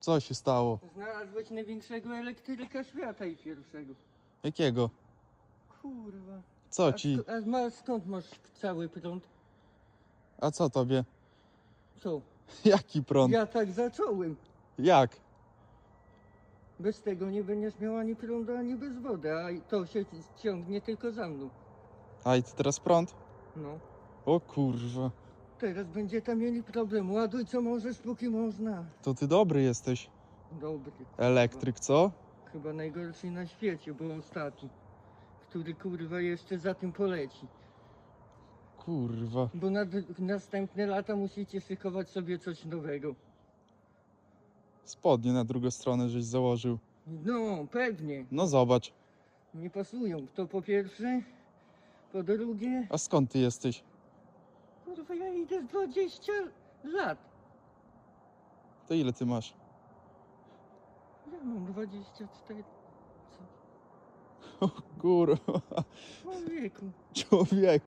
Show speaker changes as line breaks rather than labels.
Co się stało?
Znalazłeś największego elektryka świata i pierwszego.
Jakiego?
Kurwa.
Co ci?
Skąd masz cały prąd?
A co tobie?
Co?
Jaki prąd?
Ja tak zacząłem.
Jak?
Bez tego nie będziesz miał ani prądu, ani bez wody, a to się ciągnie tylko za mną.
A i ty teraz prąd?
No.
O kurwa.
Teraz będzie tam mieli problem. Ładuj co możesz, póki można.
To ty dobry jesteś.
Dobry.
Elektryk, co?
Chyba najgorszy na świecie, bo ostatni. Który kurwa jeszcze za tym poleci.
Kurwa.
Bo na następne lata musicie szykować sobie coś nowego.
Spodnie na drugą stronę żeś założył.
No, pewnie.
No zobacz.
Nie pasują. To po pierwsze. Po drugie.
A skąd ty jesteś?
Kurwa, ja idę z 20 lat.
To ile ty masz?
Ja mam 24. Co?
Kurwa.
Człowieku.
Człowiek.